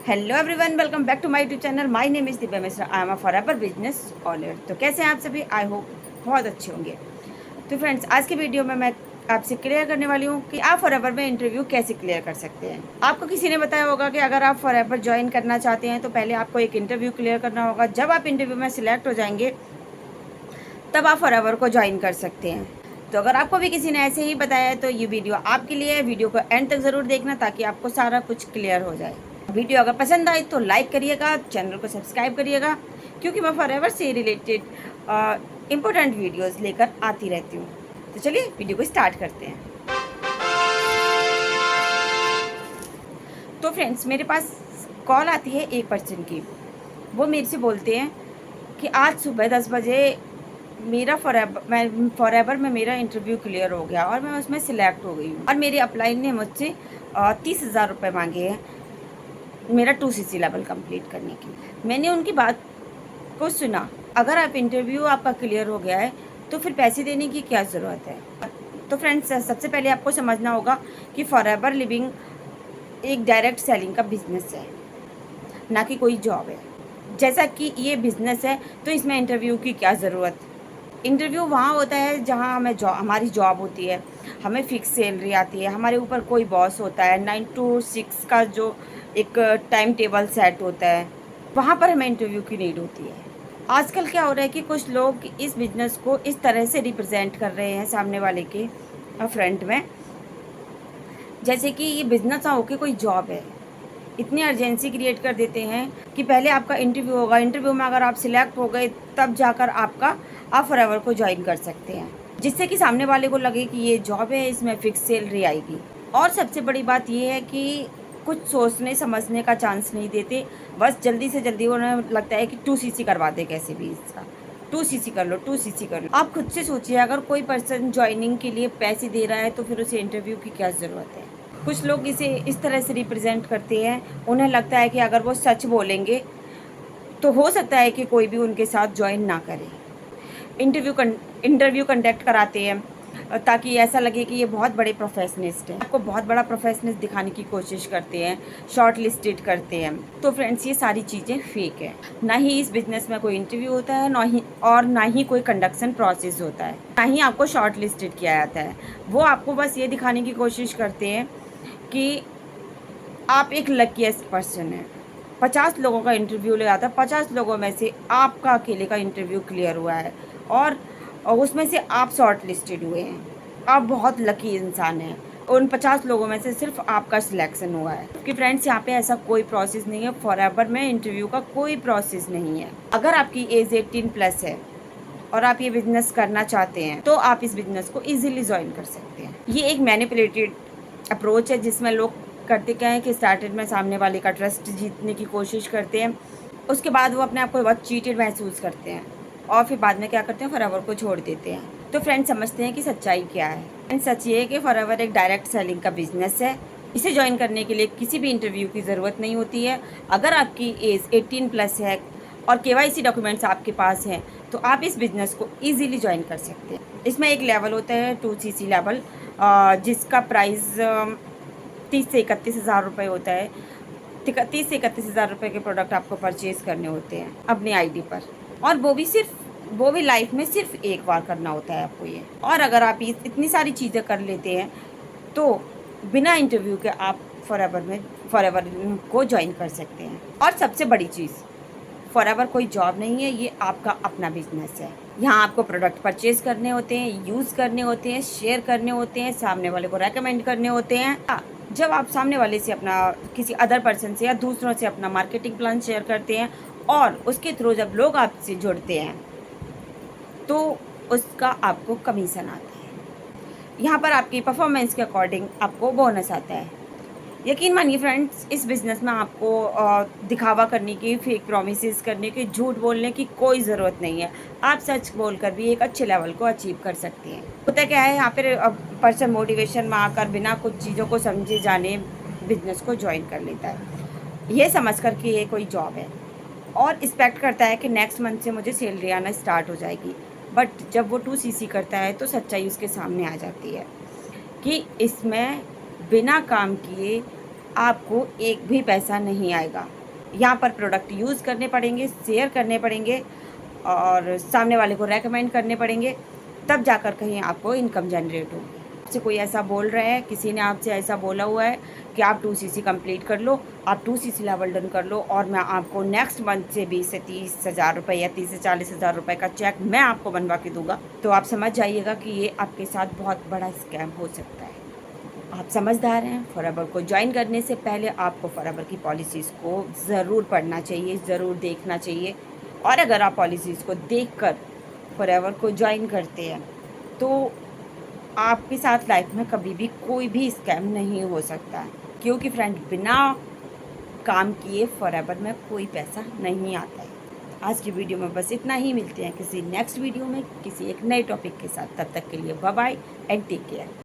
Hello everyone, welcome back to my YouTube channel. My name is Divya Mishra. I am a forever business owner. तो कैसे हैं आप सभी? I hope बहुत अच्छे होंगे। तो फ्रेंड्स, आज की वीडियो में मैं आपसे क्लियर करने वाली हूँ कि आप फॉरएवर में इंटरव्यू कैसे क्लियर कर सकते हैं। आपको किसी ने बताया होगा कि अगर आप फॉरएवर ज्वाइन करना चाहते हैं तो पहले आपको एक इंटरव्यू क्लियर करना होगा। जब आप इंटरव्यू में सिलेक्ट हो जाएंगे तब आप फॉरएवर को ज्वाइन कर सकते हैं। तो अगर आपको भी किसी ने ऐसे ही बताया है तो ये वीडियो आपके लिए है। वीडियो को एंड तक ज़रूर देखना ताकि आपको सारा कुछ क्लियर हो जाए। वीडियो अगर पसंद आए तो लाइक करिएगा, चैनल को सब्सक्राइब करिएगा, क्योंकि मैं फॉरएवर से रिलेटेड इम्पोर्टेंट वीडियोस लेकर आती रहती हूँ। तो चलिए वीडियो को स्टार्ट करते हैं। तो फ्रेंड्स, मेरे पास कॉल आती है एक पर्सन की। वो मेरे से बोलते हैं कि आज सुबह 10 बजे मेरा फॉरएवर में मेरा इंटरव्यू क्लियर हो गया और मैं उसमें सिलेक्ट हो गई हूँ और मेरे अपलाइन ने मुझसे 30,000 रुपये मांगे हैं मेरा 2CC लेवल कंप्लीट करने की। मैंने उनकी बात को सुना। अगर आप इंटरव्यू आपका क्लियर हो गया है तो फिर पैसे देने की क्या ज़रूरत है? तो फ्रेंड्स, सबसे पहले आपको समझना होगा कि फॉरएवर लिविंग एक डायरेक्ट सेलिंग का बिजनेस है, ना कि कोई जॉब है। जैसा कि ये बिजनेस है तो इसमें इंटरव्यू की क्या ज़रूरत? इंटरव्यू वहाँ होता है जहाँ हमारी जॉब होती है, हमें फ़िक्स सैलरी आती है, हमारे ऊपर कोई बॉस होता है, 9 to 6 का जो एक टाइम टेबल सेट होता है, वहाँ पर हमें इंटरव्यू की नीड होती है। आजकल क्या हो रहा है कि कुछ लोग इस बिज़नेस को इस तरह से रिप्रेजेंट कर रहे हैं सामने वाले के फ्रंट में, जैसे कि ये बिज़नेस ना होके कोई जॉब है। इतनी अर्जेंसी क्रिएट कर देते हैं कि पहले आपका इंटरव्यू होगा, इंटरव्यू में अगर आप सिलेक्ट हो गए तब जाकर आप फॉरएवर को ज्वाइन कर सकते हैं, जिससे कि सामने वाले को लगे कि ये जॉब है, इसमें फ़िक्स सैलरी आएगी। और सबसे बड़ी बात ये है कि कुछ सोचने समझने का चांस नहीं देते। बस जल्दी से जल्दी उन्हें लगता है कि 2CC करवा दे, कैसे भी इसका 2CC कर लो, 2CC कर लो। आप खुद से सोचिए, अगर कोई पर्सन ज्वाइनिंग के लिए पैसे दे रहा है तो फिर उसे इंटरव्यू की क्या ज़रूरत है? कुछ लोग इसे इस तरह से रिप्रेजेंट करते हैं, उन्हें लगता है कि अगर वो सच बोलेंगे तो हो सकता है कि कोई भी उनके साथ ज्वाइन ना करे। इंटरव्यू कंडक्ट कराते हैं ताकि ऐसा लगे कि ये बहुत बड़े प्रोफेशनिस्ट हैं, आपको बहुत बड़ा प्रोफेशनिस्ट दिखाने की कोशिश करते हैं, शॉर्ट लिस्टेड करते हैं। तो फ्रेंड्स, ये सारी चीज़ें फेक है। ना ही इस बिज़नेस में कोई इंटरव्यू होता है, ना ही कोई कंडक्शन प्रोसेस होता है, ना ही आपको शॉर्ट लिस्टेड किया जाता है। वो आपको बस ये दिखाने की कोशिश करते हैं कि आप एक लकीएस्ट पर्सन हैं। 50 लोगों का इंटरव्यू ले आता है, 50 लोगों में से आपका अकेले का इंटरव्यू क्लियर हुआ है और उसमें से आप शॉर्ट लिस्टेड हुए हैं। आप बहुत लकी इंसान हैं। उन 50 लोगों में से सिर्फ आपका सिलेक्शन हुआ है। कि फ्रेंड्स, यहाँ पे ऐसा कोई प्रोसेस नहीं है। फॉरएवर में इंटरव्यू का कोई प्रोसेस नहीं है। अगर आपकी एज 18+ है और आप ये बिज़नेस करना चाहते हैं तो आप इस बिज़नेस को ईजिली ज्वाइन कर सकते हैं। ये एक मैनिपुलेटेड अप्रोच है जिसमें लोग करते क्या है कि स्टार्टिंग में सामने वाले का ट्रस्ट जीतने की कोशिश करते हैं, उसके बाद वो अपने आप को बहुत चीटेड महसूस करते हैं और फिर बाद में क्या करते हैं, फॉरएवर को छोड़ देते हैं। तो फ्रेंड्स, समझते हैं कि सच्चाई क्या है। फ्रेंड्स, सच ये है कि फॉरएवर एक डायरेक्ट सेलिंग का बिजनेस है। इसे ज्वाइन करने के लिए किसी भी इंटरव्यू की ज़रूरत नहीं होती है। अगर आपकी एज 18+ है और KYC डॉक्यूमेंट्स आपके पास हैं तो आप इस बिज़नेस को ईजिली ज्वाइन कर सकते हैं। इसमें एक लेवल होता है 2CC लेवल, जिसका प्राइस 30 से 31 हज़ार रुपये होता है। 30 से 31 हज़ार रुपये के प्रोडक्ट आपको परचेज़ करने होते हैं अपनी आईडी पर, और वो भी लाइफ में सिर्फ एक बार करना होता है आपको ये। और अगर आप इतनी सारी चीज़ें कर लेते हैं तो बिना इंटरव्यू के आप फॉरएवर को ज्वाइन कर सकते हैं। और सबसे बड़ी चीज़, फॉरएवर कोई जॉब नहीं है, ये आपका अपना बिजनेस है। यहाँ आपको प्रोडक्ट परचेज करने होते हैं, यूज़ करने होते हैं, शेयर करने होते हैं, सामने वाले को रेकमेंड करने होते हैं। जब आप सामने वाले से अपना किसी अदर पर्सन से या दूसरों से अपना मार्केटिंग प्लान शेयर करते हैं और उसके थ्रू जब लोग आपसे जुड़ते हैं तो उसका आपको कमीशन आता है। यहाँ पर आपकी परफॉर्मेंस के अकॉर्डिंग आपको बोनस आता है। यकीन मानिए फ्रेंड्स, इस बिज़नेस में आपको दिखावा करने की, फेक प्रॉमिसेस करने की, झूठ बोलने की कोई ज़रूरत नहीं है। आप सच बोलकर भी एक अच्छे लेवल को अचीव कर सकते हैं। होता क्या है, यहाँ पर पर्सन मोटिवेशन में आकर बिना कुछ चीज़ों को समझे जाने बिज़नेस को ज्वाइन कर लेता है, ये समझ कर कि ये कोई जॉब है, और एक्सपेक्ट करता है कि नेक्स्ट मंथ से मुझे सैलरी आना स्टार्ट हो जाएगी। बट जब वो 2CC करता है तो सच्चाई उसके सामने आ जाती है कि इसमें बिना काम किए आपको एक भी पैसा नहीं आएगा। यहाँ पर प्रोडक्ट यूज़ करने पड़ेंगे, शेयर करने पड़ेंगे और सामने वाले को रेकमेंड करने पड़ेंगे, तब जाकर कहीं आपको इनकम जनरेट होगी। आपसे कोई ऐसा बोल रहा है, किसी ने आपसे ऐसा बोला हुआ है कि आप 2cc कंप्लीट कर लो, आप 2cc लेवल डन कर लो और मैं आपको नेक्स्ट मंथ से 20 से 30 हज़ार रुपये या 30 से 40 हज़ार रुपये का चेक मैं आपको बनवा के दूंगा, तो आप समझ जाइएगा कि ये आपके साथ बहुत बड़ा स्कैम हो सकता है। आप समझदार हैं। फॉरएवर को ज्वाइन करने से पहले आपको फॉरएवर की पॉलिसीज़ को ज़रूर पढ़ना चाहिए, ज़रूर देखना चाहिए। और अगर आप पॉलिसीज़ को देखकर फॉरएवर को ज्वाइन करते हैं तो आपके साथ लाइफ में कभी भी कोई भी स्कैम नहीं हो सकता है, क्योंकि फ्रेंड बिना काम किए फॉरएवर में कोई पैसा नहीं आता है। आज की वीडियो में बस इतना ही। मिलते हैं किसी नेक्स्ट वीडियो में किसी एक नए टॉपिक के साथ। तब तक के लिए bye bye and take care.